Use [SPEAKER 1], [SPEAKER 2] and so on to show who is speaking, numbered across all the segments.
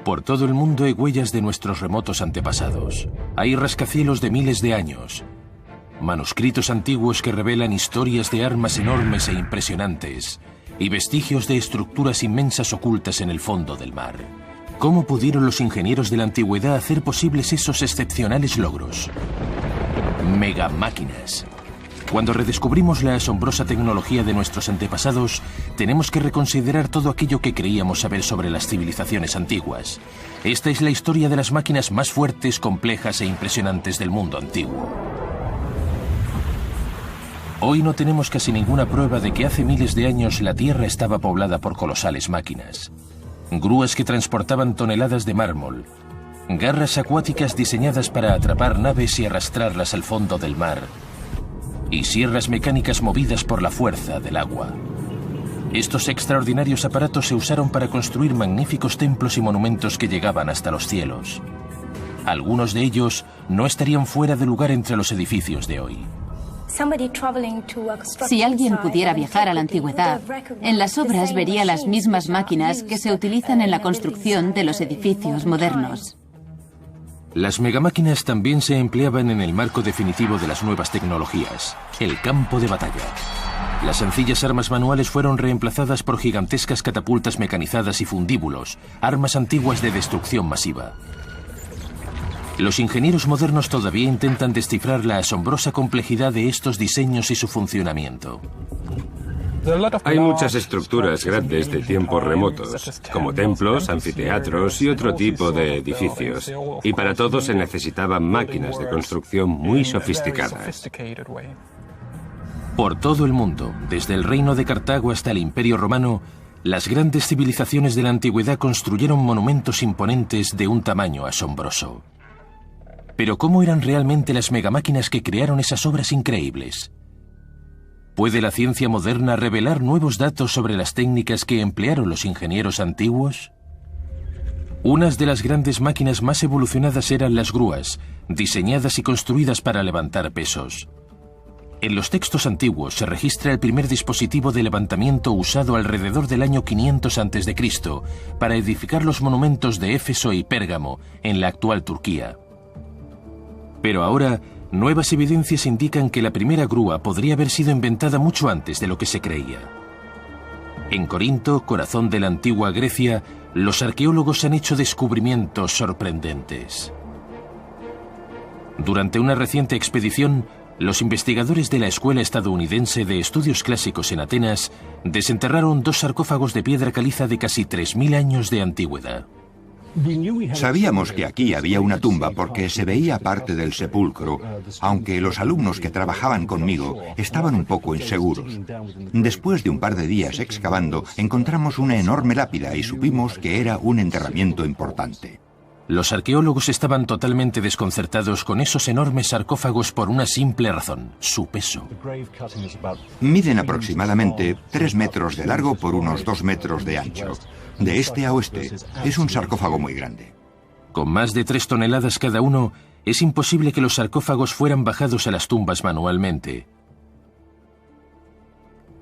[SPEAKER 1] Por todo el mundo hay huellas de nuestros remotos antepasados. Hay rascacielos de miles de años, manuscritos antiguos que revelan historias de armas enormes e impresionantes y vestigios de estructuras inmensas ocultas en el fondo del mar. ¿Cómo pudieron los ingenieros de la antigüedad hacer posibles esos excepcionales logros? Megamáquinas. Cuando redescubrimos la asombrosa tecnología de nuestros antepasados, tenemos que reconsiderar todo aquello que creíamos saber sobre las civilizaciones antiguas. Esta es la historia de las máquinas más fuertes, complejas e impresionantes del mundo antiguo. Hoy no tenemos casi ninguna prueba de que hace miles de años la Tierra estaba poblada por colosales máquinas. Grúas que transportaban toneladas de mármol, garras acuáticas diseñadas para atrapar naves y arrastrarlas al fondo del mar, y sierras mecánicas movidas por la fuerza del agua. Estos extraordinarios aparatos se usaron para construir magníficos templos y monumentos que llegaban hasta los cielos. Algunos de ellos no estarían fuera de lugar entre los edificios de hoy.
[SPEAKER 2] Si alguien pudiera viajar a la antigüedad, en las obras vería las mismas máquinas que se utilizan en la construcción de los edificios modernos.
[SPEAKER 1] Las megamáquinas también se empleaban en el marco definitivo de las nuevas tecnologías, el campo de batalla. Las sencillas armas manuales fueron reemplazadas por gigantescas catapultas mecanizadas y fundíbulos, armas antiguas de destrucción masiva. Los ingenieros modernos todavía intentan descifrar la asombrosa complejidad de estos diseños y su funcionamiento.
[SPEAKER 3] Hay muchas estructuras grandes de tiempos remotos, como templos, anfiteatros y otro tipo de edificios. Y para todo se necesitaban máquinas de construcción muy sofisticadas.
[SPEAKER 1] Por todo el mundo, desde el reino de Cartago hasta el Imperio Romano, las grandes civilizaciones de la antigüedad construyeron monumentos imponentes de un tamaño asombroso. Pero ¿cómo eran realmente las megamáquinas que crearon esas obras increíbles? ¿Puede la ciencia moderna revelar nuevos datos sobre las técnicas que emplearon los ingenieros antiguos? Unas de las grandes máquinas más evolucionadas eran las grúas, diseñadas y construidas para levantar pesos. En los textos antiguos se registra el primer dispositivo de levantamiento usado alrededor del año 500 a.C. para edificar los monumentos de Éfeso y Pérgamo, en la actual Turquía. Pero ahora, nuevas evidencias indican que la primera grúa podría haber sido inventada mucho antes de lo que se creía. En Corinto, corazón de la antigua Grecia, los arqueólogos han hecho descubrimientos sorprendentes. Durante una reciente expedición, los investigadores de la Escuela Estadounidense de Estudios Clásicos en Atenas desenterraron 2 sarcófagos de piedra caliza de casi 3000 años de antigüedad.
[SPEAKER 4] Sabíamos que aquí había una tumba porque se veía parte del sepulcro, aunque los alumnos que trabajaban conmigo estaban un poco inseguros. Después de un par de días excavando, encontramos una enorme lápida y supimos que era un enterramiento importante.
[SPEAKER 1] Los arqueólogos estaban totalmente desconcertados con esos enormes sarcófagos por una simple razón: su peso.
[SPEAKER 4] Miden aproximadamente 3 metros de largo por unos 2 metros de ancho. De este a oeste, es un sarcófago muy grande.
[SPEAKER 1] Con más de 3 toneladas cada uno, es imposible que los sarcófagos fueran bajados a las tumbas manualmente.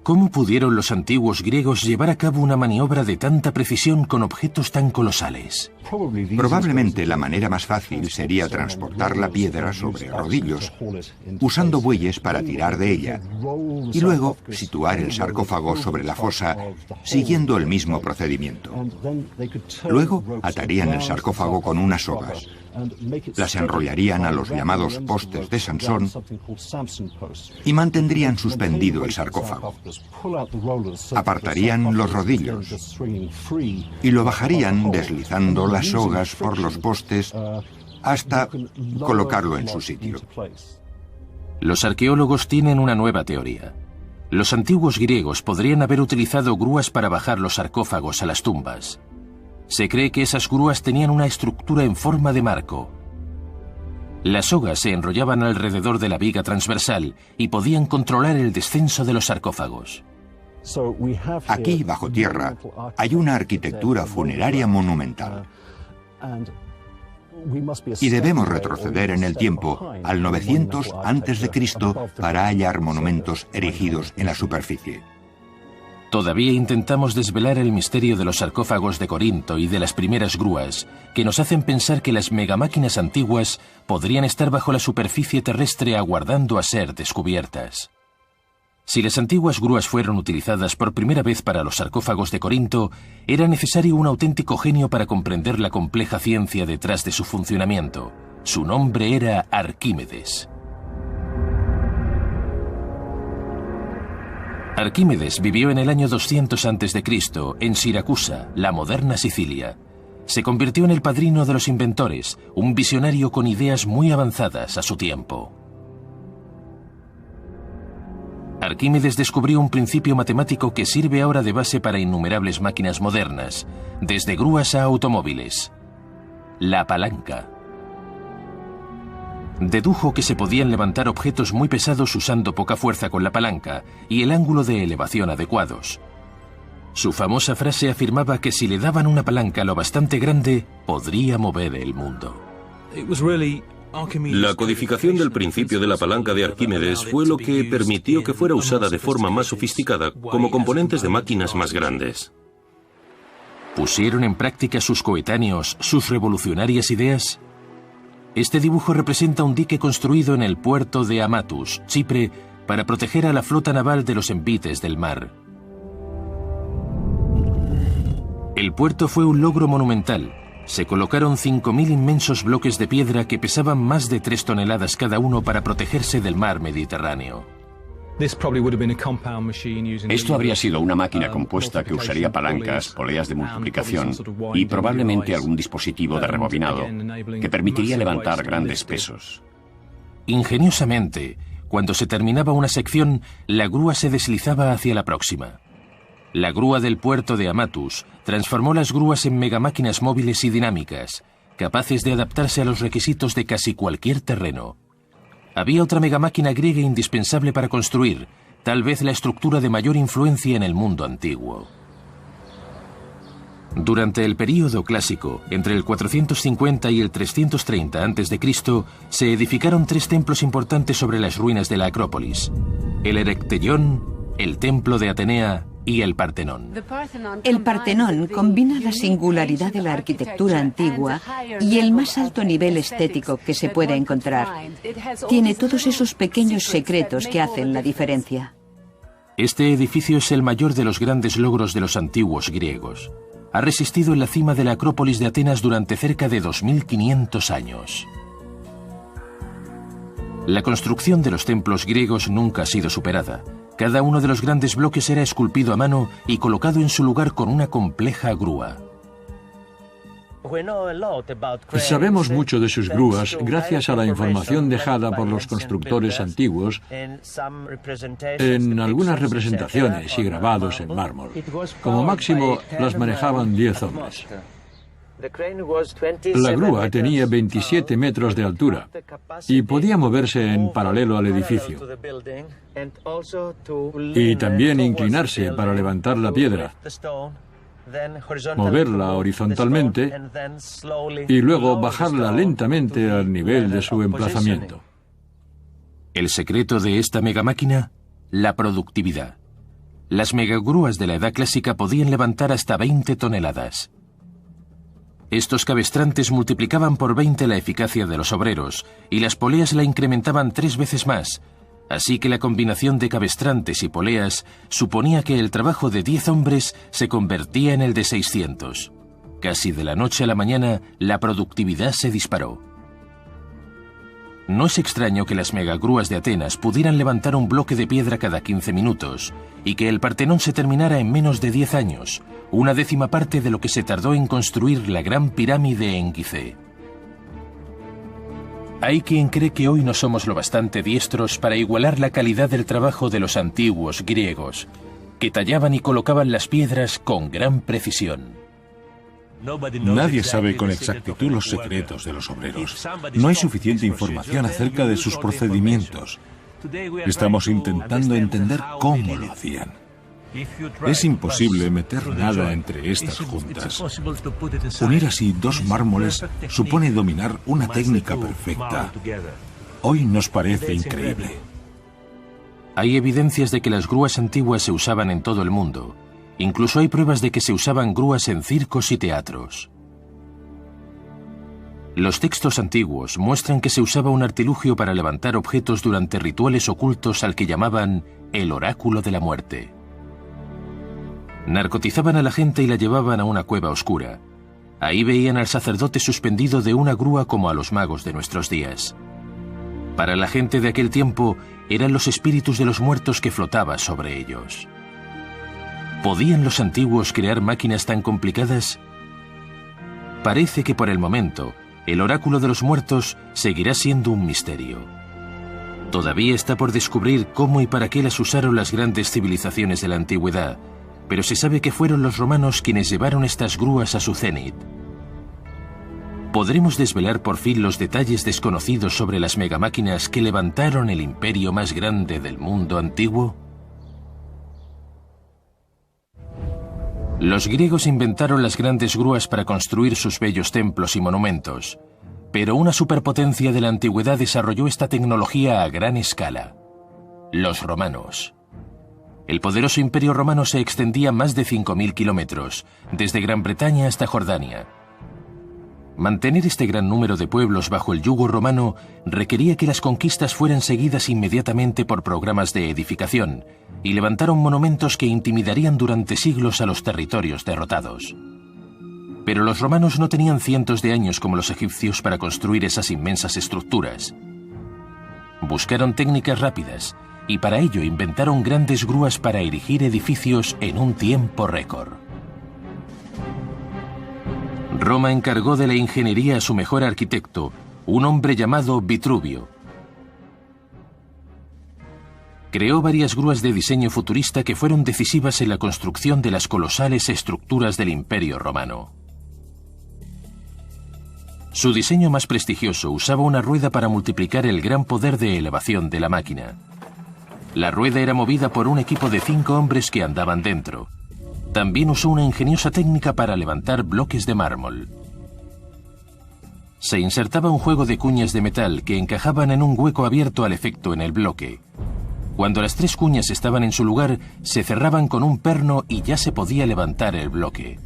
[SPEAKER 1] ¿Cómo pudieron los antiguos griegos llevar a cabo una maniobra de tanta precisión con objetos tan colosales?
[SPEAKER 4] Probablemente la manera más fácil sería transportar la piedra sobre rodillos, usando bueyes para tirar de ella, y luego situar el sarcófago sobre la fosa, siguiendo el mismo procedimiento. Luego atarían el sarcófago con unas sogas, las enrollarían a los llamados postes de Sansón y mantendrían suspendido el sarcófago. Apartarían los rodillos y lo bajarían deslizando las sogas por los postes hasta colocarlo en su sitio.
[SPEAKER 1] Los arqueólogos tienen una nueva teoría. Los antiguos griegos podrían haber utilizado grúas para bajar los sarcófagos a las tumbas. Se cree que esas grúas tenían una estructura en forma de marco. Las sogas se enrollaban alrededor de la viga transversal y podían controlar el descenso de los sarcófagos.
[SPEAKER 4] Aquí, bajo tierra, hay una arquitectura funeraria monumental. Y debemos retroceder en el tiempo al 900 a.C. para hallar monumentos erigidos en la superficie.
[SPEAKER 1] Todavía intentamos desvelar el misterio de los sarcófagos de Corinto y de las primeras grúas, que nos hacen pensar que las megamáquinas antiguas podrían estar bajo la superficie terrestre aguardando a ser descubiertas. Si las antiguas grúas fueron utilizadas por primera vez para los sarcófagos de Corinto, era necesario un auténtico genio para comprender la compleja ciencia detrás de su funcionamiento. Su nombre era Arquímedes. Arquímedes vivió en el año 200 a.C. en Siracusa, la moderna Sicilia. Se convirtió en el padrino de los inventores, un visionario con ideas muy avanzadas a su tiempo. Arquímedes descubrió un principio matemático que sirve ahora de base para innumerables máquinas modernas, desde grúas a automóviles: la palanca. Dedujo que se podían levantar objetos muy pesados usando poca fuerza con la palanca y el ángulo de elevación adecuados. Su famosa frase afirmaba que si le daban una palanca lo bastante grande, podría mover el mundo.
[SPEAKER 5] La codificación del principio de la palanca de Arquímedes fue lo que permitió que fuera usada de forma más sofisticada como componentes de máquinas más grandes.
[SPEAKER 1] ¿Pusieron en práctica sus coetáneos sus revolucionarias ideas? Este dibujo representa un dique construido en el puerto de Amatus, Chipre, para proteger a la flota naval de los envites del mar. El puerto fue un logro monumental. Se colocaron 5.000 inmensos bloques de piedra que pesaban más de 3 toneladas cada uno para protegerse del mar Mediterráneo.
[SPEAKER 6] Esto habría sido una máquina compuesta que usaría palancas, poleas de multiplicación y probablemente algún dispositivo de rebobinado que permitiría levantar grandes pesos.
[SPEAKER 1] Ingeniosamente, cuando se terminaba una sección, la grúa se deslizaba hacia la próxima. La grúa del puerto de Amatus transformó las grúas en megamáquinas móviles y dinámicas, capaces de adaptarse a los requisitos de casi cualquier terreno. Había otra megamáquina griega indispensable para construir, tal vez la estructura de mayor influencia en el mundo antiguo. Durante el período clásico, entre el 450 y el 330 a.C., se edificaron 3 templos importantes sobre las ruinas de la Acrópolis: el Erecteión, el Templo de Atenea y el Partenón.
[SPEAKER 7] El Partenón combina la singularidad de la arquitectura antigua y el más alto nivel estético que se puede encontrar. Tiene todos esos pequeños secretos que hacen la diferencia.
[SPEAKER 1] Este edificio es el mayor de los grandes logros de los antiguos griegos. Ha resistido en la cima de la Acrópolis de Atenas durante cerca de 2500 años. La construcción de los templos griegos nunca ha sido superada. Cada uno de los grandes bloques era esculpido a mano y colocado en su lugar con una compleja grúa.
[SPEAKER 8] Sabemos mucho de sus grúas gracias a la información dejada por los constructores antiguos en algunas representaciones y grabados en mármol. Como máximo las manejaban 10 hombres. La grúa tenía 27 metros de altura y podía moverse en paralelo al edificio y también inclinarse para levantar la piedra, moverla horizontalmente y luego bajarla lentamente al nivel de su emplazamiento.
[SPEAKER 1] ¿El secreto de esta megamáquina? La productividad. Las megagrúas de la Edad Clásica podían levantar hasta 20 toneladas. Estos cabestrantes multiplicaban por 20 la eficacia de los obreros y las poleas la incrementaban 3 veces más, así que la combinación de cabestrantes y poleas suponía que el trabajo de 10 hombres se convertía en el de 600. Casi de la noche a la mañana, la productividad se disparó. No es extraño que las megagrúas de Atenas pudieran levantar un bloque de piedra cada 15 minutos y que el Partenón se terminara en menos de 10 años, una décima parte de lo que se tardó en construir la gran pirámide en Gizeh. Hay quien cree que hoy no somos lo bastante diestros para igualar la calidad del trabajo de los antiguos griegos, que tallaban y colocaban las piedras con gran precisión.
[SPEAKER 9] Nadie sabe con exactitud los secretos de los obreros. No hay suficiente información acerca de sus procedimientos. Estamos intentando entender cómo lo hacían. Es imposible meter nada entre estas juntas. Unir así 2 mármoles supone dominar una técnica perfecta. Hoy nos parece increíble.
[SPEAKER 1] Hay evidencias de que las grúas antiguas se usaban en todo el mundo. Incluso hay pruebas de que se usaban grúas en circos y teatros. Los textos antiguos muestran que se usaba un artilugio para levantar objetos durante rituales ocultos al que llamaban el oráculo de la muerte. Narcotizaban a la gente y la llevaban a una cueva oscura. Ahí veían al sacerdote suspendido de una grúa como a los magos de nuestros días. Para la gente de aquel tiempo, eran los espíritus de los muertos que flotaban sobre ellos. ¿Podían los antiguos crear máquinas tan complicadas? Parece que por el momento, el oráculo de los muertos seguirá siendo un misterio. Todavía está por descubrir cómo y para qué las usaron las grandes civilizaciones de la antigüedad, pero se sabe que fueron los romanos quienes llevaron estas grúas a su cenit. ¿Podremos desvelar por fin los detalles desconocidos sobre las megamáquinas que levantaron el imperio más grande del mundo antiguo? Los griegos inventaron las grandes grúas para construir sus bellos templos y monumentos, pero una superpotencia de la antigüedad desarrolló esta tecnología a gran escala: los romanos. El poderoso imperio romano se extendía más de 5.000 kilómetros, desde Gran Bretaña hasta Jordania. Mantener este gran número de pueblos bajo el yugo romano requería que las conquistas fueran seguidas inmediatamente por programas de edificación, y levantaron monumentos que intimidarían durante siglos a los territorios derrotados. Pero los romanos no tenían cientos de años como los egipcios para construir esas inmensas estructuras. Buscaron técnicas rápidas, y para ello inventaron grandes grúas para erigir edificios en un tiempo récord. Roma encargó de la ingeniería a su mejor arquitecto, un hombre llamado Vitruvio. Creó varias grúas de diseño futurista que fueron decisivas en la construcción de las colosales estructuras del Imperio Romano. Su diseño más prestigioso usaba una rueda para multiplicar el gran poder de elevación de la máquina. La rueda era movida por un equipo de 5 hombres que andaban dentro. También usó una ingeniosa técnica para levantar bloques de mármol. Se insertaba un juego de cuñas de metal que encajaban en un hueco abierto al efecto en el bloque. Cuando las 3 cuñas estaban en su lugar, se cerraban con un perno y ya se podía levantar el bloque.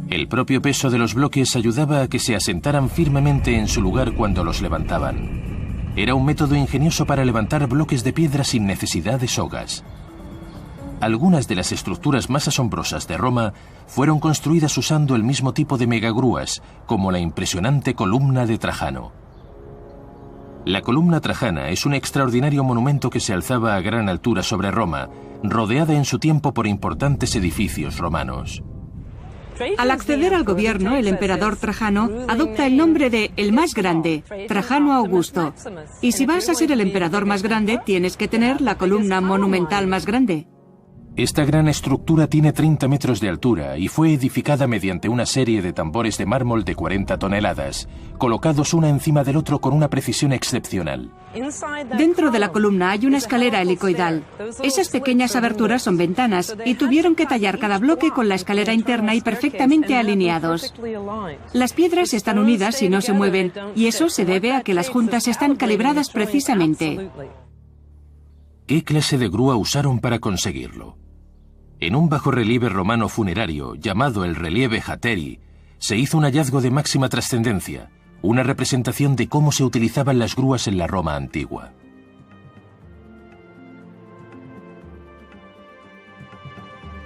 [SPEAKER 1] El propio peso de los bloques ayudaba a que se asentaran firmemente en su lugar cuando los levantaban. Era un método ingenioso para levantar bloques de piedra sin necesidad de sogas. Algunas de las estructuras más asombrosas de Roma fueron construidas usando el mismo tipo de megagrúas, como la impresionante columna de Trajano. La columna trajana es un extraordinario monumento que se alzaba a gran altura sobre Roma, rodeada en su tiempo por importantes edificios romanos.
[SPEAKER 10] Al acceder al gobierno, el emperador Trajano adopta el nombre de el más grande, Trajano Augusto. Y si vas a ser el emperador más grande, tienes que tener la columna monumental más grande.
[SPEAKER 1] Esta gran estructura tiene 30 metros de altura y fue edificada mediante una serie de tambores de mármol de 40 toneladas, colocados una encima del otro con una precisión excepcional.
[SPEAKER 10] Dentro de la columna hay una escalera helicoidal. Esas pequeñas aberturas son ventanas y tuvieron que tallar cada bloque con la escalera interna y perfectamente alineados. Las piedras están unidas y no se mueven, y eso se debe a que las juntas están calibradas precisamente.
[SPEAKER 1] ¿Qué clase de grúa usaron para conseguirlo? En un bajorrelieve romano funerario llamado el relieve Hateri, se hizo un hallazgo de máxima trascendencia, una representación de cómo se utilizaban las grúas en la Roma antigua.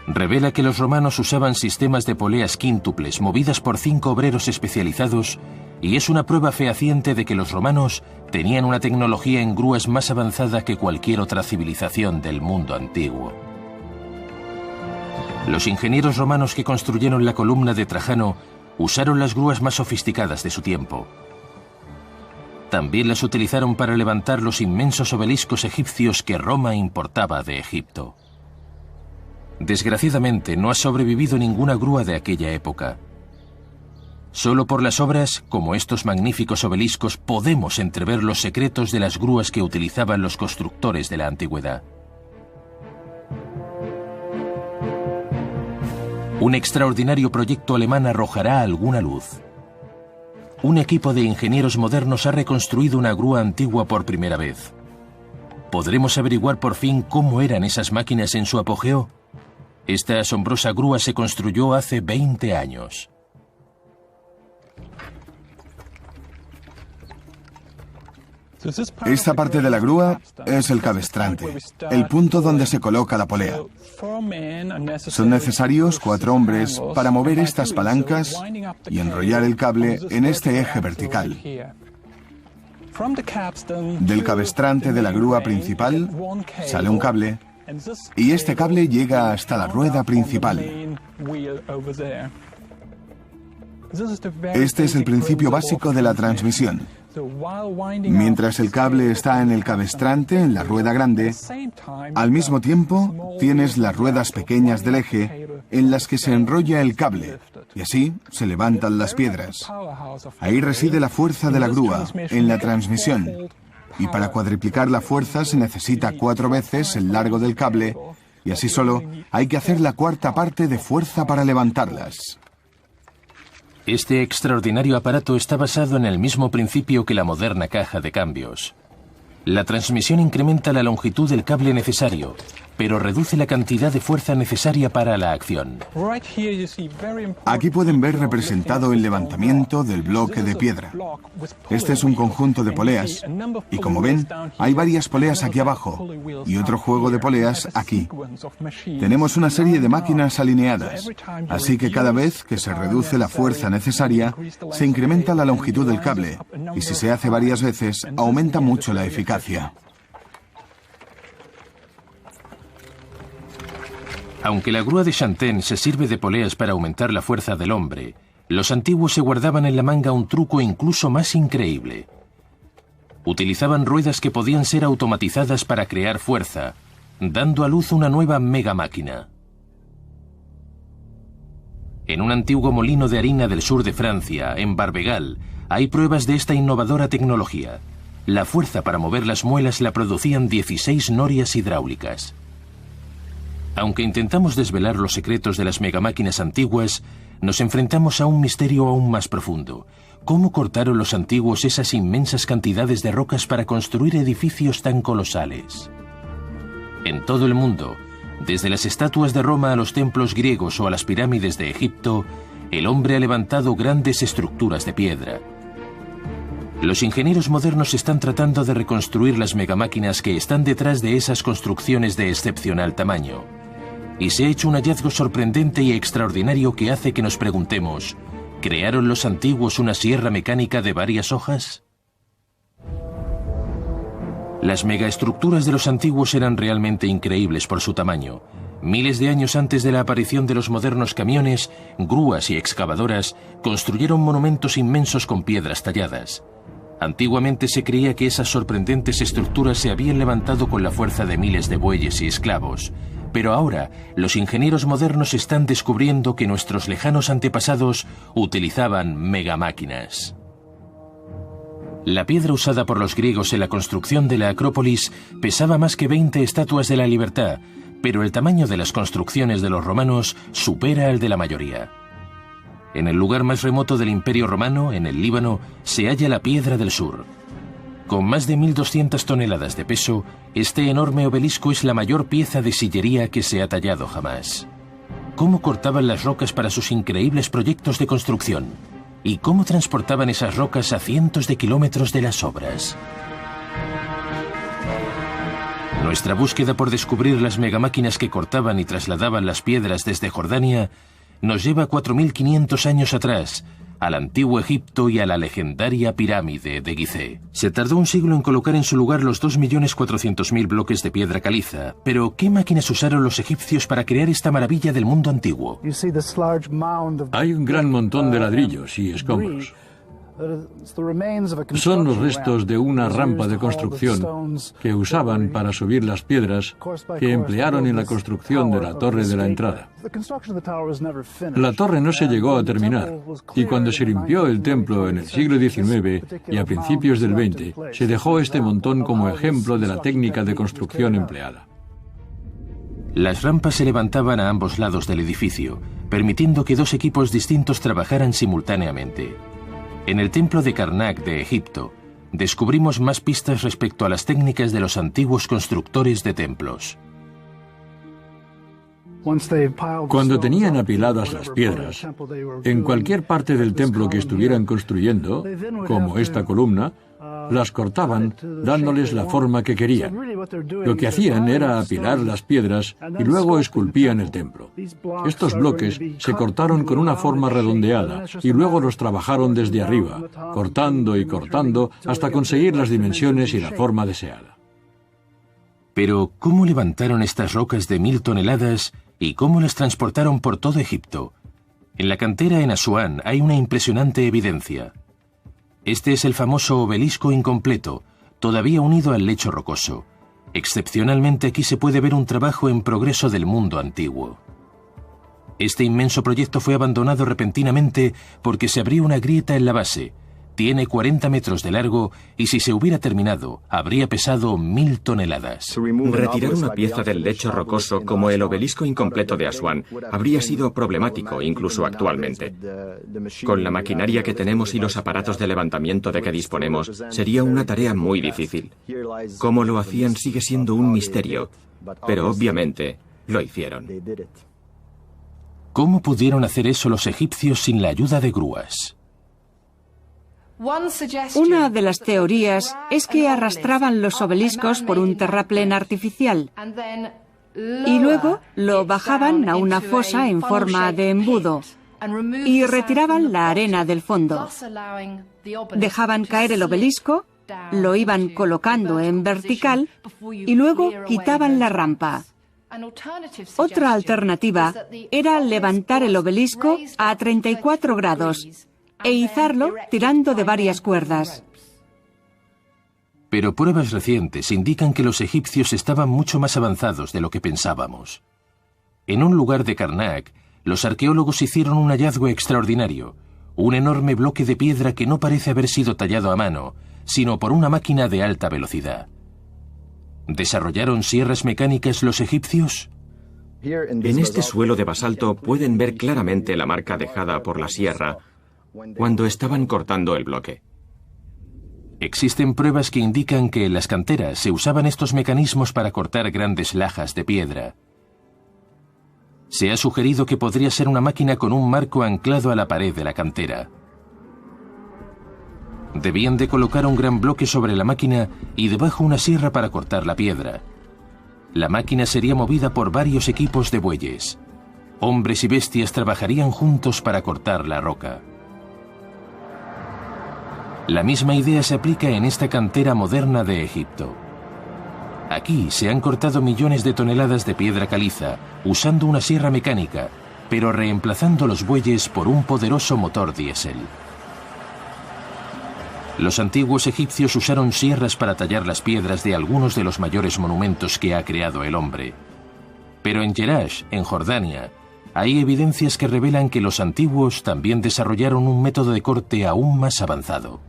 [SPEAKER 1] Revela que los romanos usaban sistemas de poleas quíntuples movidas por 5 obreros especializados, y es una prueba fehaciente de que los romanos tenían una tecnología en grúas más avanzada que cualquier otra civilización del mundo antiguo. Los ingenieros romanos que construyeron la columna de Trajano usaron las grúas más sofisticadas de su tiempo. También las utilizaron para levantar los inmensos obeliscos egipcios que Roma importaba de Egipto. Desgraciadamente no ha sobrevivido ninguna grúa de aquella época. Solo por las obras, como estos magníficos obeliscos, podemos entrever los secretos de las grúas que utilizaban los constructores de la antigüedad. Un extraordinario proyecto alemán arrojará alguna luz. Un equipo de ingenieros modernos ha reconstruido una grúa antigua por primera vez. ¿Podremos averiguar por fin cómo eran esas máquinas en su apogeo? Esta asombrosa grúa se construyó hace 20 años.
[SPEAKER 11] Esta parte de la grúa es el cabestrante, el punto donde se coloca la polea. Son necesarios 4 hombres para mover estas palancas y enrollar el cable en este eje vertical. Del cabestrante de la grúa principal sale un cable y este cable llega hasta la rueda principal. Este es el principio básico de la transmisión. Mientras el cable está en el cabestrante, en la rueda grande, al mismo tiempo tienes las ruedas pequeñas del eje en las que se enrolla el cable y así se levantan las piedras. Ahí reside la fuerza de la grúa, en la transmisión. Y para cuadriplicar la fuerza se necesita 4 veces el largo del cable y así solo hay que hacer la 4ª parte de fuerza para levantarlas.
[SPEAKER 1] Este extraordinario aparato está basado en el mismo principio que la moderna caja de cambios. La transmisión incrementa la longitud del cable necesario, pero reduce la cantidad de fuerza necesaria para la acción.
[SPEAKER 11] Aquí pueden ver representado el levantamiento del bloque de piedra. Este es un conjunto de poleas, y como ven, hay varias poleas aquí abajo, y otro juego de poleas aquí. Tenemos una serie de máquinas alineadas, así que cada vez que se reduce la fuerza necesaria, se incrementa la longitud del cable, y si se hace varias veces, aumenta mucho la eficacia.
[SPEAKER 1] Aunque la grúa de Chantin se sirve de poleas para aumentar la fuerza del hombre, los antiguos se guardaban en la manga un truco incluso más increíble. Utilizaban ruedas que podían ser automatizadas para crear fuerza, dando a luz una nueva mega máquina. En un antiguo molino de harina del sur de Francia, en Barbegal, hay pruebas de esta innovadora tecnología. La fuerza para mover las muelas la producían 16 norias hidráulicas. Aunque intentamos desvelar los secretos de las megamáquinas antiguas, nos enfrentamos a un misterio aún más profundo. ¿Cómo cortaron los antiguos esas inmensas cantidades de rocas para construir edificios tan colosales? En todo el mundo, desde las estatuas de Roma a los templos griegos o a las pirámides de Egipto, el hombre ha levantado grandes estructuras de piedra. Los ingenieros modernos están tratando de reconstruir las megamáquinas que están detrás de esas construcciones de excepcional tamaño. Y se ha hecho un hallazgo sorprendente y extraordinario que hace que nos preguntemos, ¿crearon los antiguos una sierra mecánica de varias hojas? Las megaestructuras de los antiguos eran realmente increíbles por su tamaño. Miles de años antes de la aparición de los modernos camiones, grúas y excavadoras construyeron monumentos inmensos con piedras talladas. Antiguamente se creía que esas sorprendentes estructuras se habían levantado con la fuerza de miles de bueyes y esclavos. Pero ahora, los ingenieros modernos están descubriendo que nuestros lejanos antepasados utilizaban megamáquinas. La piedra usada por los griegos en la construcción de la Acrópolis pesaba más que 20 estatuas de la libertad, pero el tamaño de las construcciones de los romanos supera al de la mayoría. En el lugar más remoto del Imperio Romano, en el Líbano, se halla la Piedra del Sur. Con más de 1.200 toneladas de peso, este enorme obelisco es la mayor pieza de sillería que se ha tallado jamás. ¿Cómo cortaban las rocas para sus increíbles proyectos de construcción? ¿Y cómo transportaban esas rocas a cientos de kilómetros de las obras? Nuestra búsqueda por descubrir las megamáquinas que cortaban y trasladaban las piedras desde Jordania nos lleva 4.500 años atrás, al antiguo Egipto y a la legendaria pirámide de Gizeh. Se tardó un siglo en colocar en su lugar los 2.400.000 bloques de piedra caliza. Pero, ¿qué máquinas usaron los egipcios para crear esta maravilla del mundo antiguo?
[SPEAKER 8] Hay un gran montón de ladrillos y escombros. Son los restos de una rampa de construcción que usaban para subir las piedras que emplearon en la construcción de la torre de la entrada. La torre no se llegó a terminar y cuando se limpió el templo en el siglo XIX y a principios del XX, se dejó este montón como ejemplo de la técnica de construcción empleada.
[SPEAKER 1] Las rampas se levantaban a ambos lados del edificio, permitiendo que 2 equipos distintos trabajaran simultáneamente. En el templo de Karnak de Egipto, descubrimos más pistas respecto a las técnicas de los antiguos constructores de templos.
[SPEAKER 8] Cuando tenían apiladas las piedras, en cualquier parte del templo que estuvieran construyendo, como esta columna, las cortaban dándoles la forma que querían. Lo que hacían era apilar las piedras y luego esculpían el templo. Estos bloques se cortaron con una forma redondeada y luego los trabajaron desde arriba, cortando y cortando hasta conseguir las dimensiones y la forma deseada.
[SPEAKER 1] Pero, ¿cómo levantaron estas rocas de 1000 toneladas y cómo las transportaron por todo Egipto? En la cantera en Asuán hay una impresionante evidencia. Este es el famoso obelisco incompleto, todavía unido al lecho rocoso. Excepcionalmente aquí se puede ver un trabajo en progreso del mundo antiguo. Este inmenso proyecto fue abandonado repentinamente porque se abrió una grieta en la base. Tiene 40 metros de largo y si se hubiera terminado, habría pesado 1000 toneladas.
[SPEAKER 12] Retirar una pieza del lecho rocoso como el obelisco incompleto de Asuán habría sido problemático incluso actualmente. Con la maquinaria que tenemos y los aparatos de levantamiento de que disponemos, sería una tarea muy difícil. Cómo lo hacían sigue siendo un misterio, pero obviamente lo hicieron.
[SPEAKER 1] ¿Cómo pudieron hacer eso los egipcios sin la ayuda de grúas?
[SPEAKER 10] Una de las teorías es que arrastraban los obeliscos por un terraplén artificial y luego lo bajaban a una fosa en forma de embudo y retiraban la arena del fondo. Dejaban caer el obelisco, lo iban colocando en vertical y luego quitaban la rampa. Otra alternativa era levantar el obelisco a 34 grados e izarlo tirando de varias cuerdas.
[SPEAKER 1] Pero pruebas recientes indican que los egipcios estaban mucho más avanzados de lo que pensábamos. En un lugar de Karnak, los arqueólogos hicieron un hallazgo extraordinario, un enorme bloque de piedra que no parece haber sido tallado a mano, sino por una máquina de alta velocidad. ¿Desarrollaron sierras mecánicas los egipcios?
[SPEAKER 12] En este suelo de basalto pueden ver claramente la marca dejada por la sierra cuando estaban cortando el bloque.
[SPEAKER 1] Existen pruebas que indican que en las canteras se usaban estos mecanismos para cortar grandes lajas de piedra. Se ha sugerido que podría ser una máquina con un marco anclado a la pared de la cantera. Debían de colocar un gran bloque sobre la máquina y debajo una sierra para cortar la piedra. La máquina sería movida por varios equipos de bueyes. Hombres y bestias trabajarían juntos para cortar la roca. La misma idea se aplica en esta cantera moderna de Egipto. Aquí se han cortado millones de toneladas de piedra caliza usando una sierra mecánica, pero reemplazando los bueyes por un poderoso motor diésel. Los antiguos egipcios usaron sierras para tallar las piedras de algunos de los mayores monumentos que ha creado el hombre. Pero en Jerash, en Jordania, hay evidencias que revelan que los antiguos también desarrollaron un método de corte aún más avanzado.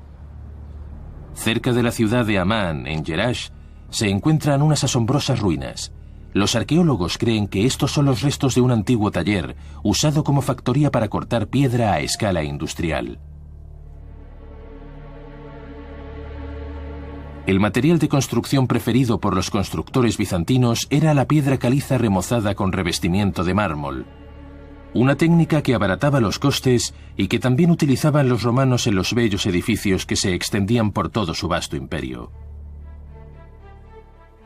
[SPEAKER 1] Cerca de la ciudad de Amán, en Jerash, se encuentran unas asombrosas ruinas. Los arqueólogos creen que estos son los restos de un antiguo taller usado como factoría para cortar piedra a escala industrial. El material de construcción preferido por los constructores bizantinos era la piedra caliza remozada con revestimiento de mármol. Una técnica que abarataba los costes y que también utilizaban los romanos en los bellos edificios que se extendían por todo su vasto imperio.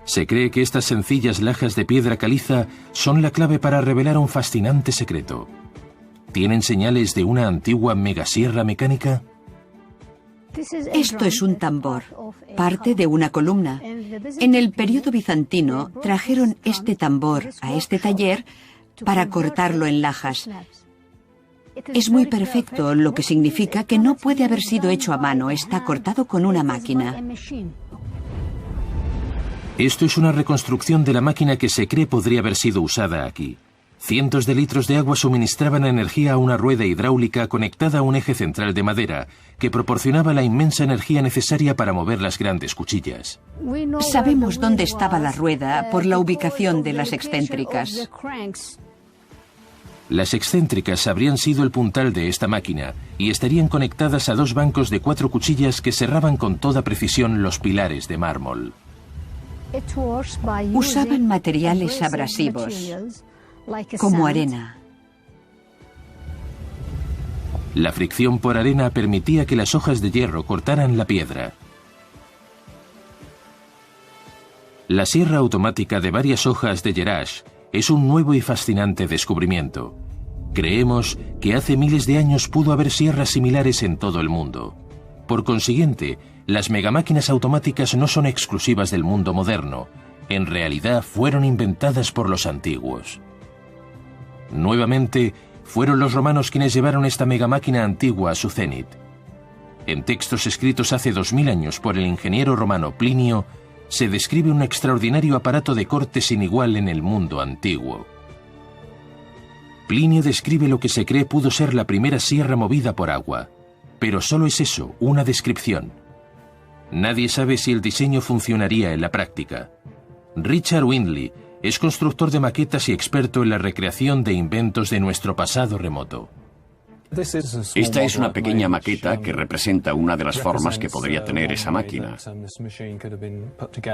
[SPEAKER 1] Se cree que estas sencillas lajas de piedra caliza son la clave para revelar un fascinante secreto. ¿Tienen señales de una antigua megasierra mecánica?
[SPEAKER 7] Esto es un tambor, parte de una columna. En el periodo bizantino trajeron este tambor a este taller para cortarlo en lajas. Es muy perfecto, lo que significa que no puede haber sido hecho a mano, está cortado con una máquina.
[SPEAKER 1] Esto es una reconstrucción de la máquina que se cree podría haber sido usada aquí. Cientos de litros de agua suministraban energía a una rueda hidráulica conectada a un eje central de madera, que proporcionaba la inmensa energía necesaria para mover las grandes cuchillas.
[SPEAKER 7] Sabemos dónde estaba la rueda por la ubicación de las excéntricas.
[SPEAKER 1] Las excéntricas habrían sido el puntal de esta máquina y estarían conectadas a 2 bancos de 4 cuchillas que cerraban con toda precisión los pilares de mármol.
[SPEAKER 7] Usaban materiales abrasivos, como arena.
[SPEAKER 1] La fricción por arena permitía que las hojas de hierro cortaran la piedra. La sierra automática de varias hojas de Jerash es un nuevo y fascinante descubrimiento. Creemos que hace miles de años pudo haber sierras similares en todo el mundo. Por consiguiente, las megamáquinas automáticas no son exclusivas del mundo moderno. En realidad fueron inventadas por los antiguos. Nuevamente, fueron los romanos quienes llevaron esta megamáquina antigua a su cenit. En textos escritos hace 2000 años por el ingeniero romano Plinio, se describe un extraordinario aparato de corte sin igual en el mundo antiguo. Plinio describe lo que se cree pudo ser la primera sierra movida por agua, pero solo es eso, una descripción. Nadie sabe si el diseño funcionaría en la práctica. Richard Windley es constructor de maquetas y experto en la recreación de inventos de nuestro pasado remoto.
[SPEAKER 6] Esta es una pequeña maqueta que representa una de las formas que podría tener esa máquina.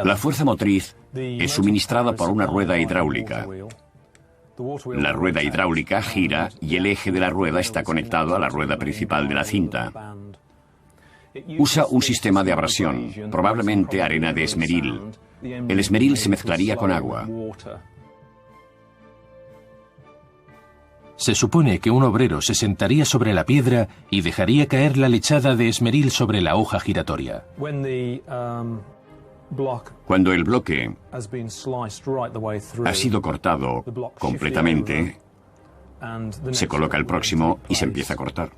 [SPEAKER 6] La fuerza motriz es suministrada por una rueda hidráulica. La rueda hidráulica gira y el eje de la rueda está conectado a la rueda principal de la cinta. Usa un sistema de abrasión, probablemente arena de esmeril. El esmeril se mezclaría con agua.
[SPEAKER 1] Se supone que un obrero se sentaría sobre la piedra y dejaría caer la lechada de esmeril sobre la hoja giratoria.
[SPEAKER 6] Cuando el bloque ha sido cortado completamente, se coloca el próximo y se empieza a cortar.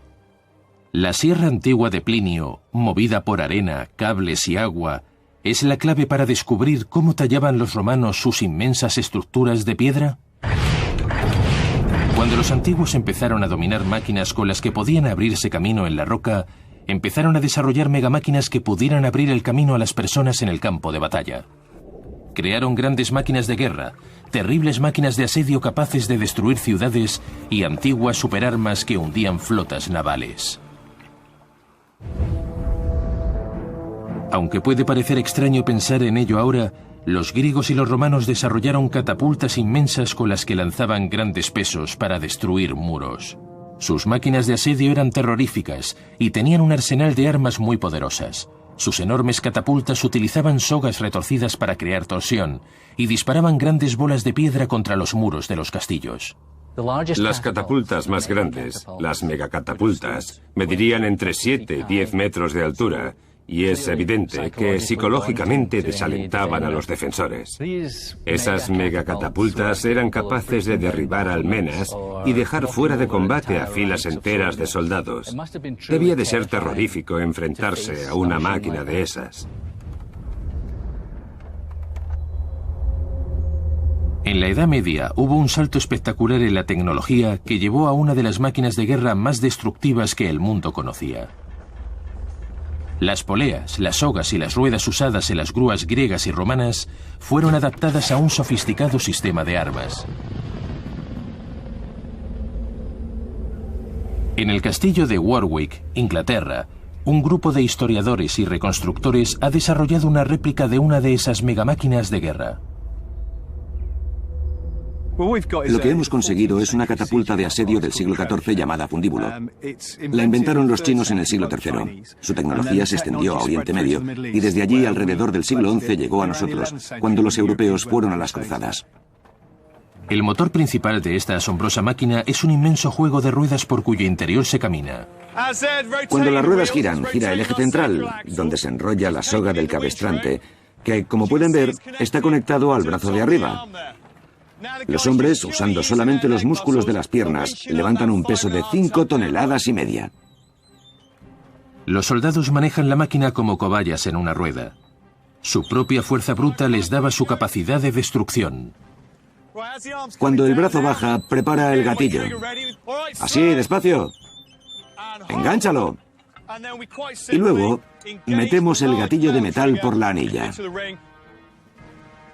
[SPEAKER 1] La sierra antigua de Plinio, movida por arena, cables y agua, es la clave para descubrir cómo tallaban los romanos sus inmensas estructuras de piedra. Cuando los antiguos empezaron a dominar máquinas con las que podían abrirse camino en la roca, empezaron a desarrollar megamáquinas que pudieran abrir el camino a las personas en el campo de batalla. Crearon grandes máquinas de guerra, terribles máquinas de asedio capaces de destruir ciudades y antiguas superarmas que hundían flotas navales. Aunque puede parecer extraño pensar en ello ahora, los griegos y los romanos desarrollaron catapultas inmensas con las que lanzaban grandes pesos para destruir muros. Sus máquinas de asedio eran terroríficas y tenían un arsenal de armas muy poderosas. Sus enormes catapultas utilizaban sogas retorcidas para crear torsión y disparaban grandes bolas de piedra contra los muros de los castillos.
[SPEAKER 3] Las catapultas más grandes, las megacatapultas, medirían entre 7 y 10 metros de altura, y es evidente que psicológicamente desalentaban a los defensores. Esas megacatapultas eran capaces de derribar almenas y dejar fuera de combate a filas enteras de soldados. Debía de ser terrorífico enfrentarse a una máquina de esas.
[SPEAKER 1] En la Edad Media hubo un salto espectacular en la tecnología que llevó a una de las máquinas de guerra más destructivas que el mundo conocía. Las poleas, las sogas y las ruedas usadas en las grúas griegas y romanas fueron adaptadas a un sofisticado sistema de armas. En el castillo de Warwick, Inglaterra, un grupo de historiadores y reconstructores ha desarrollado una réplica de una de esas megamáquinas de guerra.
[SPEAKER 13] Lo que hemos conseguido es una catapulta de asedio del siglo XIV llamada fundíbulo. La inventaron los chinos en el siglo III. Su tecnología se extendió a Oriente Medio y desde allí alrededor del siglo XI llegó a nosotros, cuando los europeos fueron a las cruzadas.
[SPEAKER 1] El motor principal de esta asombrosa máquina es un inmenso juego de ruedas por cuyo interior se camina.
[SPEAKER 13] Cuando las ruedas giran, gira el eje central, donde se enrolla la soga del cabestrante, que, como pueden ver, está conectado al brazo de arriba. Los hombres, usando solamente los músculos de las piernas, levantan un peso de 5,5 toneladas.
[SPEAKER 1] Los soldados manejan la máquina como cobayas en una rueda. Su propia fuerza bruta les daba su capacidad de destrucción.
[SPEAKER 13] Cuando el brazo baja, prepara el gatillo. Así, despacio. Engánchalo. Y luego, metemos el gatillo de metal por la anilla.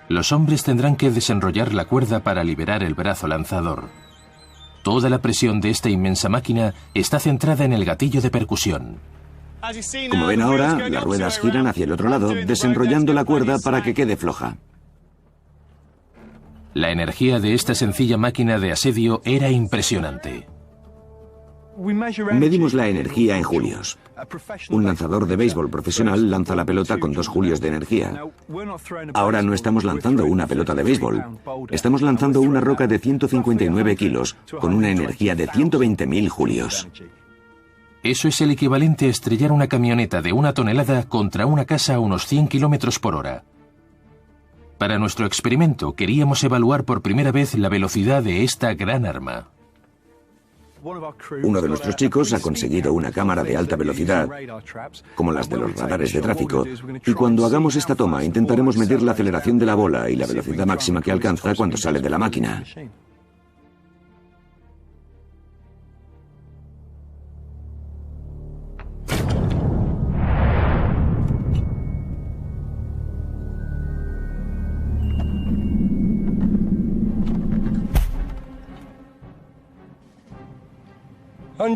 [SPEAKER 1] Los hombres tendrán que desenrollar la cuerda para liberar el brazo lanzador. Toda la presión de esta inmensa máquina está centrada en el gatillo de percusión.
[SPEAKER 13] Como ven ahora, las ruedas giran hacia el otro lado, desenrollando la cuerda para que quede floja.
[SPEAKER 1] La energía de esta sencilla máquina de asedio era impresionante.
[SPEAKER 13] Medimos la energía en julios. Un lanzador de béisbol profesional lanza la pelota con 2 julios de energía. Ahora no estamos lanzando una pelota de béisbol. Estamos lanzando una roca de 159 kilos con una energía de 120.000 julios.
[SPEAKER 1] Eso es el equivalente a estrellar una camioneta de 1 tonelada contra una casa a unos 100 kilómetros por hora. Para nuestro experimento queríamos evaluar por primera vez la velocidad de esta gran arma.
[SPEAKER 13] Uno de nuestros chicos ha conseguido una cámara de alta velocidad, como las de los radares de tráfico, y cuando hagamos esta toma intentaremos medir la aceleración de la bola y la velocidad máxima que alcanza cuando sale de la máquina.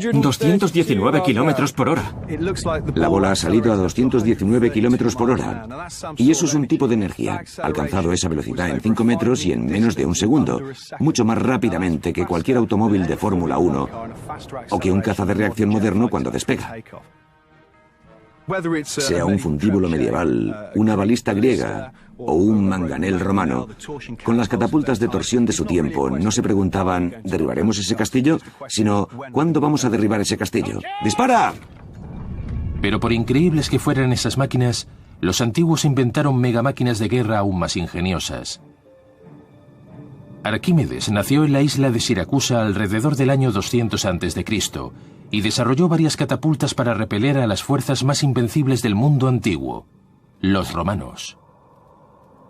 [SPEAKER 12] ...219 kilómetros por hora.
[SPEAKER 13] La bola ha salido a 219 kilómetros por hora. Y eso es un tipo de energía. Ha alcanzado esa velocidad en 5 metros y en menos de un segundo. Mucho más rápidamente que cualquier automóvil de Fórmula 1 o que un caza de reacción moderno cuando despega. Sea un fundíbulo medieval, una balista griega o un manganel romano, con las catapultas de torsión de su tiempo no se preguntaban ¿derribaremos ese castillo?, sino ¿cuándo vamos a derribar ese castillo? ¡Dispara!
[SPEAKER 1] Pero por increíbles que fueran esas máquinas, los antiguos inventaron megamáquinas de guerra aún más ingeniosas. Arquímedes nació en la isla de Siracusa alrededor del año 200 a.C. y desarrolló varias catapultas para repeler a las fuerzas más invencibles del mundo antiguo, los romanos.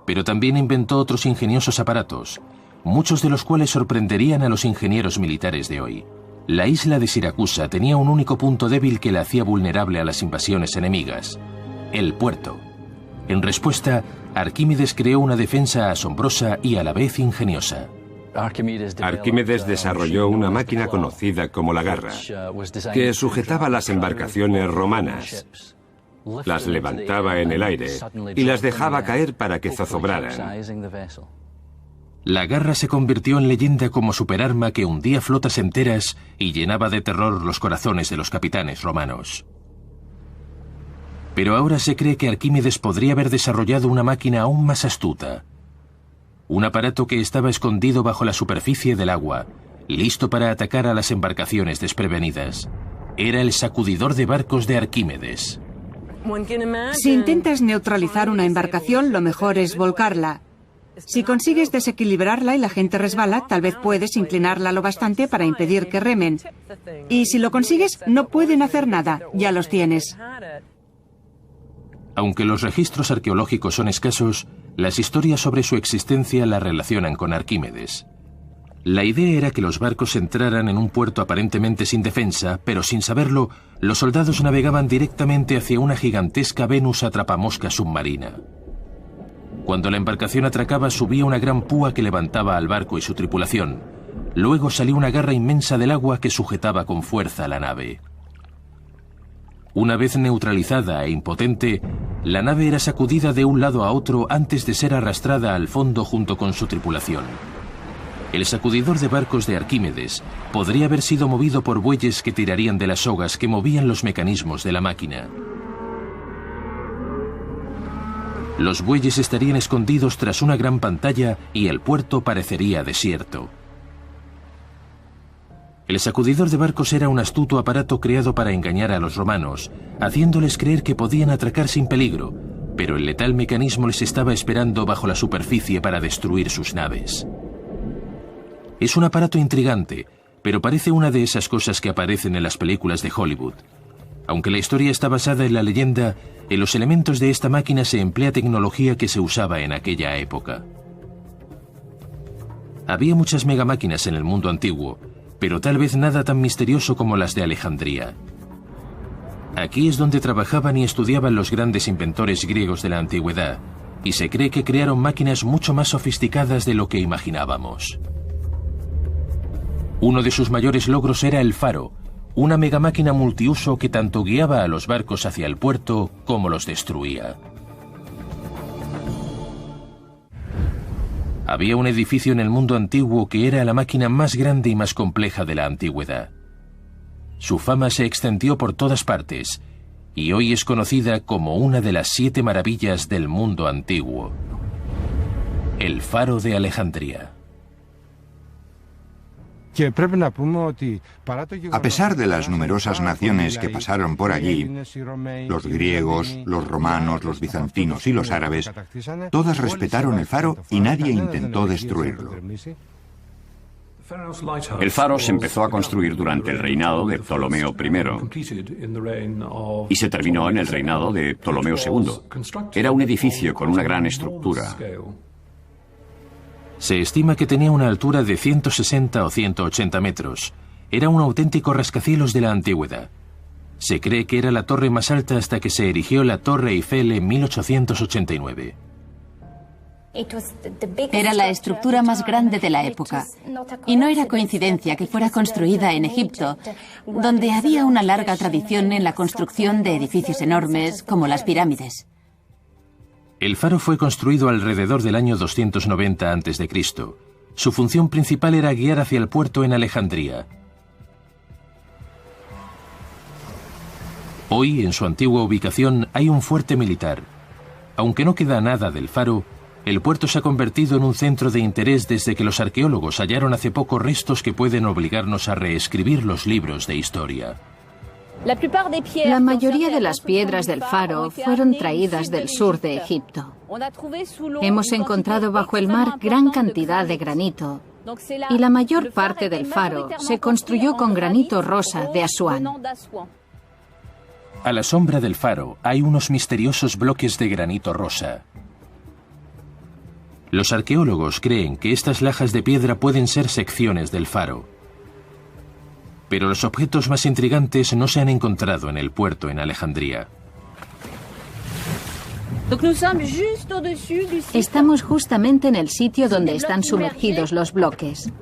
[SPEAKER 1] Pero también inventó otros ingeniosos aparatos, muchos de los cuales sorprenderían a los ingenieros militares de hoy. La isla de Siracusa tenía un único punto débil que la hacía vulnerable a las invasiones enemigas: el puerto. En respuesta, Arquímedes creó una defensa asombrosa y a la vez ingeniosa.
[SPEAKER 3] Arquímedes desarrolló una máquina conocida como la garra, que sujetaba las embarcaciones romanas, las levantaba en el aire y las dejaba caer para que zozobraran.
[SPEAKER 1] La garra se convirtió en leyenda como superarma que hundía flotas enteras y llenaba de terror los corazones de los capitanes romanos. Pero ahora se cree que Arquímedes podría haber desarrollado una máquina aún más astuta. Un aparato que estaba escondido bajo la superficie del agua, listo para atacar a las embarcaciones desprevenidas. Era el sacudidor de barcos de Arquímedes.
[SPEAKER 10] Si intentas neutralizar una embarcación, lo mejor es volcarla. Si consigues desequilibrarla y la gente resbala, tal vez puedes inclinarla lo bastante para impedir que remen. Y si lo consigues, no pueden hacer nada, ya los tienes.
[SPEAKER 1] Aunque los registros arqueológicos son escasos, las historias sobre su existencia la relacionan con Arquímedes. La idea era que los barcos entraran en un puerto aparentemente sin defensa, pero sin saberlo, los soldados navegaban directamente hacia una gigantesca Venus atrapamoscas submarina. Cuando la embarcación atracaba, subía una gran púa que levantaba al barco y su tripulación. Luego salía una garra inmensa del agua que sujetaba con fuerza la nave. Una vez neutralizada e impotente, la nave era sacudida de un lado a otro antes de ser arrastrada al fondo junto con su tripulación. El sacudidor de barcos de Arquímedes podría haber sido movido por bueyes que tirarían de las sogas que movían los mecanismos de la máquina. Los bueyes estarían escondidos tras una gran pantalla y el puerto parecería desierto. El sacudidor de barcos era un astuto aparato creado para engañar a los romanos, haciéndoles creer que podían atracar sin peligro, pero el letal mecanismo les estaba esperando bajo la superficie para destruir sus naves. Es un aparato intrigante, pero parece una de esas cosas que aparecen en las películas de Hollywood. Aunque la historia está basada en la leyenda, en los elementos de esta máquina se emplea tecnología que se usaba en aquella época. Había muchas megamáquinas en el mundo antiguo, pero tal vez nada tan misterioso como las de Alejandría. Aquí es donde trabajaban y estudiaban los grandes inventores griegos de la antigüedad, y se cree que crearon máquinas mucho más sofisticadas de lo que imaginábamos. Uno de sus mayores logros era el faro, una megamáquina multiuso que tanto guiaba a los barcos hacia el puerto como los destruía. Había un edificio en el mundo antiguo que era la máquina más grande y más compleja de la antigüedad. Su fama se extendió por todas partes y hoy es conocida como una de las 7 maravillas del mundo antiguo. El Faro de Alejandría.
[SPEAKER 4] A pesar de las numerosas naciones que pasaron por allí, los griegos, los romanos, los bizantinos y los árabes, todas respetaron el faro y nadie intentó destruirlo.
[SPEAKER 6] El faro se empezó a construir durante el reinado de Ptolomeo I y se terminó en el reinado de Ptolomeo II. Era un edificio con una gran estructura.
[SPEAKER 1] Se estima que tenía una altura de 160 o 180 metros. Era un auténtico rascacielos de la antigüedad. Se cree que era la torre más alta hasta que se erigió la Torre Eiffel en 1889.
[SPEAKER 2] Era la estructura más grande de la época. Y no era coincidencia que fuera construida en Egipto, donde había una larga tradición en la construcción de edificios enormes como las pirámides.
[SPEAKER 1] El faro fue construido alrededor del año 290 a.C. Su función principal era guiar hacia el puerto en Alejandría. Hoy, en su antigua ubicación, hay un fuerte militar. Aunque no queda nada del faro, el puerto se ha convertido en un centro de interés desde que los arqueólogos hallaron hace poco restos que pueden obligarnos a reescribir los libros de historia.
[SPEAKER 14] La mayoría de las piedras del faro fueron traídas del sur de Egipto. Hemos encontrado bajo el mar gran cantidad de granito y la mayor parte del faro se construyó con granito rosa de Asuán.
[SPEAKER 1] A la sombra del faro hay unos misteriosos bloques de granito rosa. Los arqueólogos creen que estas lajas de piedra pueden ser secciones del faro. Pero los objetos más intrigantes no se han encontrado en el puerto en Alejandría.
[SPEAKER 14] Estamos justamente en el sitio donde están sumergidos los bloques.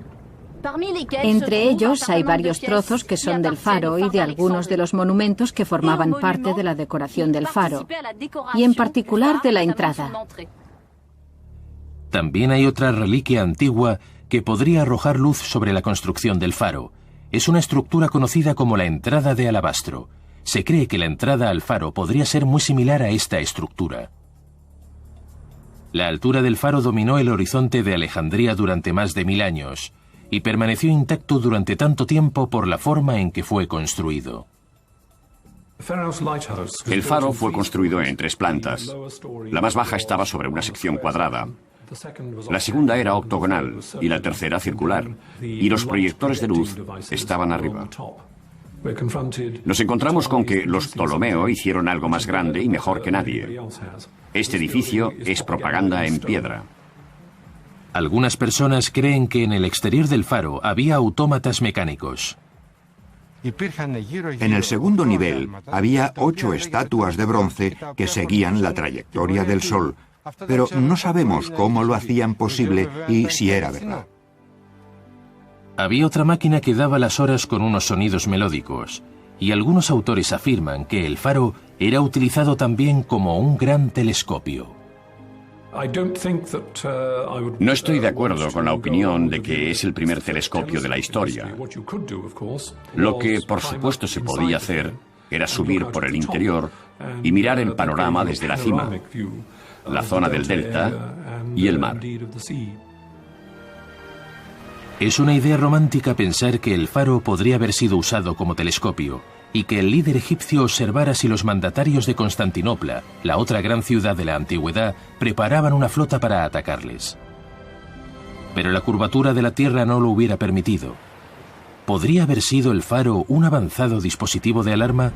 [SPEAKER 14] Entre ellos hay varios trozos que son del faro y de algunos de los monumentos que formaban parte de la decoración del faro, y en particular de la entrada.
[SPEAKER 1] También hay otra reliquia antigua que podría arrojar luz sobre la construcción del faro. Es una estructura conocida como la entrada de alabastro. Se cree que la entrada al faro podría ser muy similar a esta estructura. La altura del faro dominó el horizonte de Alejandría durante más de 1000 años y permaneció intacto durante tanto tiempo por la forma en que fue construido.
[SPEAKER 6] El faro fue construido en 3 plantas. La más baja estaba sobre una sección cuadrada. La segunda era octogonal y la tercera circular, y los proyectores de luz estaban arriba. Nos encontramos con que los Ptolomeo hicieron algo más grande y mejor que nadie. Este edificio es propaganda en piedra.
[SPEAKER 1] Algunas personas creen que en el exterior del faro había autómatas mecánicos.
[SPEAKER 4] En el segundo nivel había 8 estatuas de bronce que seguían la trayectoria del sol, pero no sabemos cómo lo hacían posible y si era verdad.
[SPEAKER 1] Había otra máquina que daba las horas con unos sonidos melódicos, y algunos autores afirman que el faro era utilizado también como un gran telescopio.
[SPEAKER 6] No estoy de acuerdo con la opinión de que es el primer telescopio de la historia. Lo que, por supuesto, se podía hacer era subir por el interior y mirar el panorama desde la cima, la zona del delta y el mar.
[SPEAKER 1] Es una idea romántica pensar que el faro podría haber sido usado como telescopio y que el líder egipcio observara si los mandatarios de Constantinopla, la otra gran ciudad de la antigüedad, preparaban una flota para atacarles. Pero la curvatura de la Tierra no lo hubiera permitido. ¿Podría haber sido el faro un avanzado dispositivo de alarma?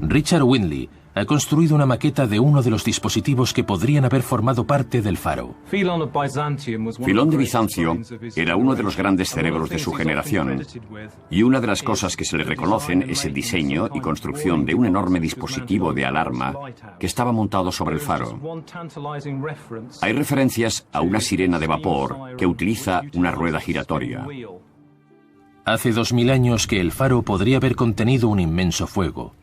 [SPEAKER 1] Richard Windley ha construido una maqueta de uno de los dispositivos que podrían haber formado parte del faro.
[SPEAKER 6] Filón de Bizancio era uno de los grandes cerebros de su generación, y una de las cosas que se le reconocen es el diseño y construcción de un enorme dispositivo de alarma que estaba montado sobre el faro. Hay referencias a una sirena de vapor que utiliza una rueda giratoria.
[SPEAKER 1] Hace 2000 años que el faro podría haber contenido un inmenso fuego.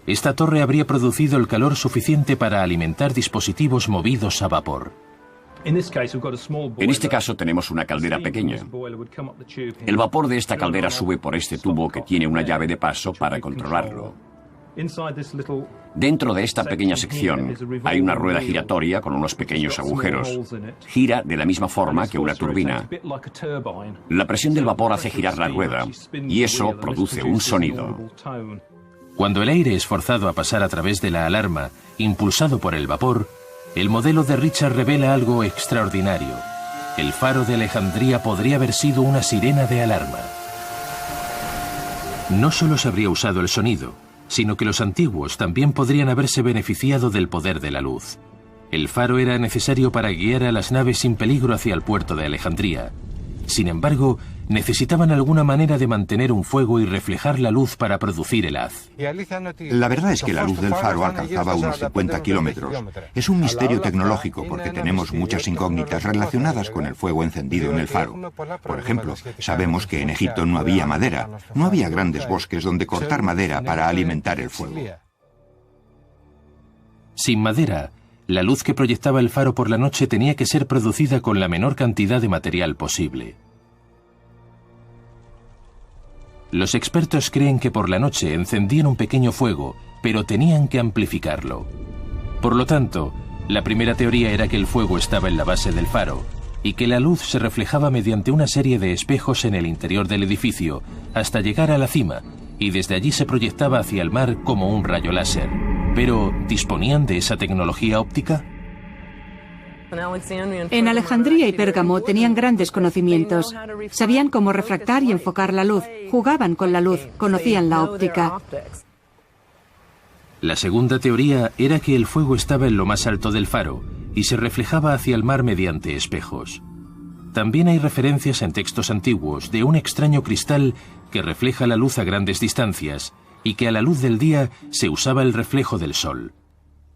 [SPEAKER 1] Esta torre habría producido el calor suficiente para alimentar dispositivos movidos a vapor.
[SPEAKER 6] En este caso tenemos una caldera pequeña. El vapor de esta caldera sube por este tubo que tiene una llave de paso para controlarlo. Dentro de esta pequeña sección hay una rueda giratoria con unos pequeños agujeros. Gira de la misma forma que una turbina. La presión del vapor hace girar la rueda y eso produce un sonido.
[SPEAKER 1] Cuando el aire es forzado a pasar a través de la alarma, impulsado por el vapor, el modelo de Richard revela algo extraordinario. El faro de Alejandría podría haber sido una sirena de alarma. No solo se habría usado el sonido, sino que los antiguos también podrían haberse beneficiado del poder de la luz. El faro era necesario para guiar a las naves sin peligro hacia el puerto de Alejandría. Sin embargo, necesitaban alguna manera de mantener un fuego y reflejar la luz para producir el haz.
[SPEAKER 4] La verdad es que la luz del faro alcanzaba unos 50 kilómetros. Es un misterio tecnológico porque tenemos muchas incógnitas relacionadas con el fuego encendido en el faro. Por ejemplo, sabemos que en Egipto no había madera, no había grandes bosques donde cortar madera para alimentar el fuego.
[SPEAKER 1] Sin madera, la luz que proyectaba el faro por la noche tenía que ser producida con la menor cantidad de material posible. Los expertos creen que por la noche encendían un pequeño fuego, pero tenían que amplificarlo. Por lo tanto, la primera teoría era que el fuego estaba en la base del faro y que la luz se reflejaba mediante una serie de espejos en el interior del edificio hasta llegar a la cima, y desde allí se proyectaba hacia el mar como un rayo láser. Pero, ¿disponían de esa tecnología óptica?
[SPEAKER 10] En Alejandría y Pérgamo tenían grandes conocimientos. Sabían cómo refractar y enfocar la luz, jugaban con la luz, conocían la óptica.
[SPEAKER 1] La segunda teoría era que el fuego estaba en lo más alto del faro y se reflejaba hacia el mar mediante espejos. También hay referencias en textos antiguos de un extraño cristal que refleja la luz a grandes distancias y que a la luz del día se usaba el reflejo del sol.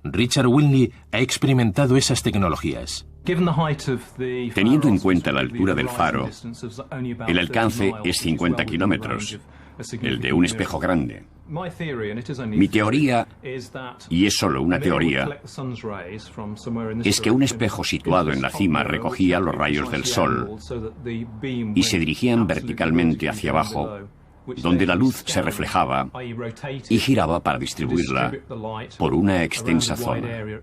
[SPEAKER 1] Richard Wilney ha experimentado esas tecnologías.
[SPEAKER 6] Teniendo en cuenta la altura del faro, el alcance es 50 kilómetros, el de un espejo grande. Mi teoría, y es solo una teoría, es que un espejo situado en la cima recogía los rayos del sol y se dirigían verticalmente hacia abajo, donde la luz se reflejaba y giraba para distribuirla por una extensa zona.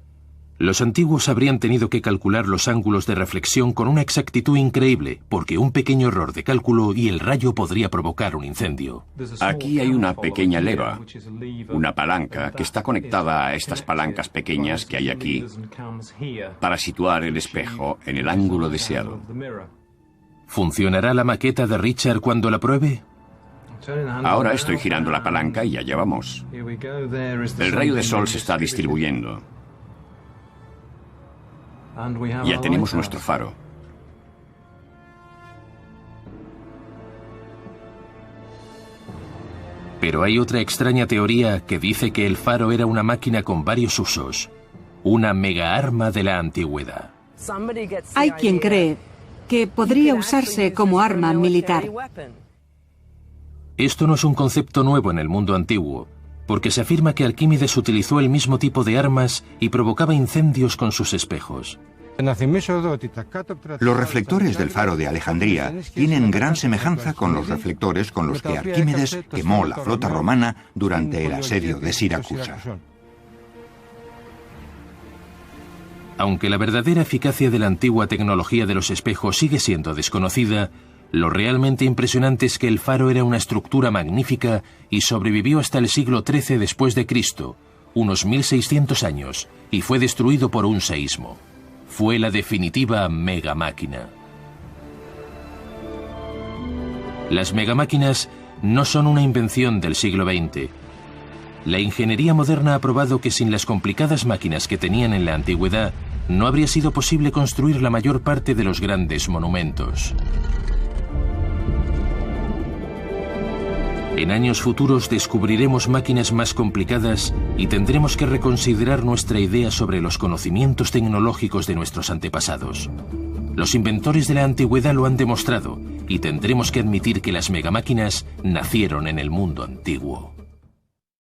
[SPEAKER 1] Los antiguos habrían tenido que calcular los ángulos de reflexión con una exactitud increíble, porque un pequeño error de cálculo y el rayo podría provocar un incendio.
[SPEAKER 6] Aquí hay una pequeña leva, una palanca que está conectada a estas palancas pequeñas que hay aquí para situar el espejo en el ángulo deseado.
[SPEAKER 1] ¿Funcionará la maqueta de Richard cuando la pruebe?
[SPEAKER 6] Ahora estoy girando la palanca y allá vamos. El rayo de sol se está distribuyendo. Ya tenemos nuestro faro.
[SPEAKER 1] Pero hay otra extraña teoría que dice que el faro era una máquina con varios usos, una mega arma de la antigüedad.
[SPEAKER 10] Hay quien cree que podría usarse como arma militar.
[SPEAKER 1] Esto no es un concepto nuevo en el mundo antiguo, porque se afirma que Arquímedes utilizó el mismo tipo de armas y provocaba incendios con sus espejos.
[SPEAKER 4] Los reflectores del faro de Alejandría tienen gran semejanza con los reflectores con los que Arquímedes quemó la flota romana durante el asedio de Siracusa.
[SPEAKER 1] Aunque la verdadera eficacia de la antigua tecnología de los espejos sigue siendo desconocida, lo realmente impresionante es que el faro era una estructura magnífica y sobrevivió hasta el siglo XIII después de Cristo, unos 1600 años, y fue destruido por un seísmo. Fue la definitiva megamáquina. Las megamáquinas no son una invención del siglo XX. La ingeniería moderna ha probado que sin las complicadas máquinas que tenían en la antigüedad, no habría sido posible construir la mayor parte de los grandes monumentos. En años futuros descubriremos máquinas más complicadas y tendremos que reconsiderar nuestra idea sobre los conocimientos tecnológicos de nuestros antepasados. Los inventores de la antigüedad lo han demostrado y tendremos que admitir que las megamáquinas nacieron en el mundo antiguo.